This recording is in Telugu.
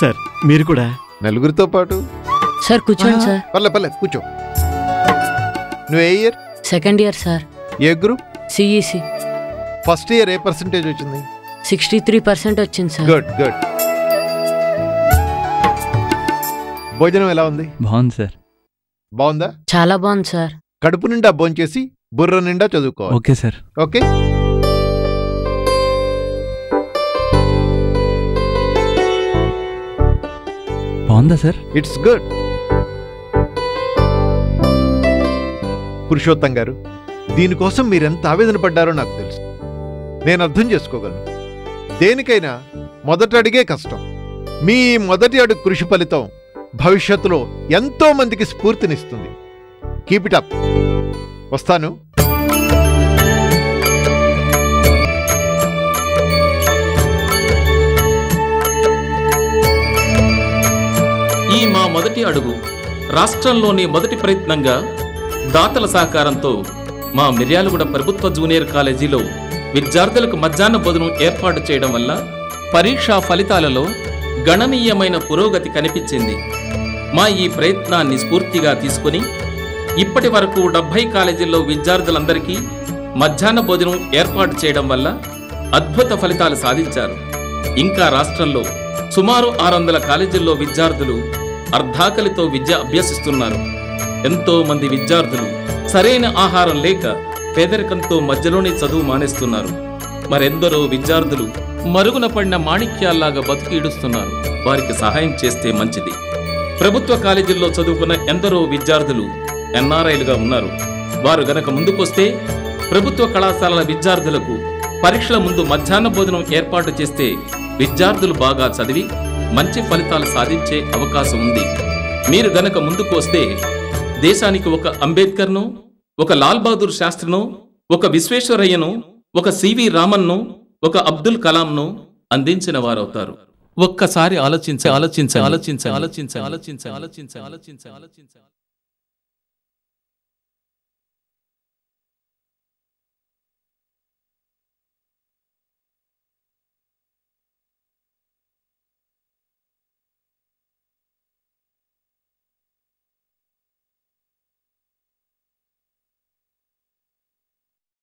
సార్ మీరు కూడా నలుగురితో పాటు. సార్ కూర్చోండి సార్. పర్లేదు కూర్చో. నువ్వు ఏ ఇయర్? Second year sir. ఏ గ్రూప్? సిఈసి. ఫస్ట్ ఇయర్ ఏ పర్సెంటేజ్ వచ్చింది? 63% వచ్చింది సార్. Good good. భోజనం ఎలా ఉంది? బాగుంది సార్. బాగుందా? చాలా బాగుంది సార్. కడుపు నిండా భోంచేసి బుర్ర నిండా చదువుకోవాలి. Okay sir. ఓకే. బాగుందా సార్? It's good. పురుషోత్తం గారు, దీనికోసం మీరెంత ఆవేదన పడ్డారో నాకు తెలుసు. నేను అర్థం చేసుకోగలను. దేనికైనా మొదటి అడిగే కష్టం. మీ మొదటి అడుగు కృషి ఫలితం భవిష్యత్తులో ఎంతో మందికి స్ఫూర్తినిస్తుంది. Keep it up. వస్తాను. ఈ మా మొదటి అడుగు రాష్ట్రంలోని మొదటి ప్రయత్నంగా దాతల సహకారంతో మా మిర్యాలగూడ ప్రభుత్వ జూనియర్ కాలేజీలో విద్యార్థులకు మధ్యాహ్న భోజనం ఏర్పాటు చేయడం వల్ల పరీక్షా ఫలితాలలో గణనీయమైన పురోగతి కనిపించింది. మా ఈ ప్రయత్నాన్ని స్ఫూర్తిగా తీసుకుని ఇప్పటి వరకు 70 కాలేజీల్లో విద్యార్థులందరికీ మధ్యాహ్న భోజనం ఏర్పాటు చేయడం వల్ల అద్భుత ఫలితాలు సాధించారు. ఇంకా రాష్ట్రంలో సుమారు 600 కాలేజీల్లో విద్యార్థులు అర్ధాకలితో విద్య అభ్యసిస్తున్నారు. ఎంతో మంది విద్యార్థులు సరైన ఆహారం లేక పేదరికంతో మధ్యలోనే చదువు మానేస్తున్నారు. మరెందరో విద్యార్థులు మరుగున పడిన మాణిక్యాల్లాగా బతికిడుస్తున్నారు. వారికి సహాయం చేస్తే మంచిది. ప్రభుత్వ కాలేజీల్లో చదువుకున్న ఎందరో విద్యార్థులు ఎన్ఆర్ఐలుగా ఉన్నారు. వారు గనక ముందుకొస్తే ప్రభుత్వ కళాశాలల విద్యార్థులకు పరీక్షల ముందు మధ్యాహ్న భోజనం ఏర్పాటు చేస్తే విద్యార్థులు బాగా చదివి మంచి ఫలితాలు సాధించే అవకాశం ఉంది. మీరు గనక ముందుకు వస్తే దేశానికి ఒక అంబేద్కర్ను, ఒక లాల్ బహదూర్ శాస్త్రిను, ఒక విశ్వేశ్వరయ్యను, ఒక సివి రామన్ను, ఒక అబ్దుల్ కలాంను అందించిన వారవుతారు. ఒక్కసారి ఆలోచించ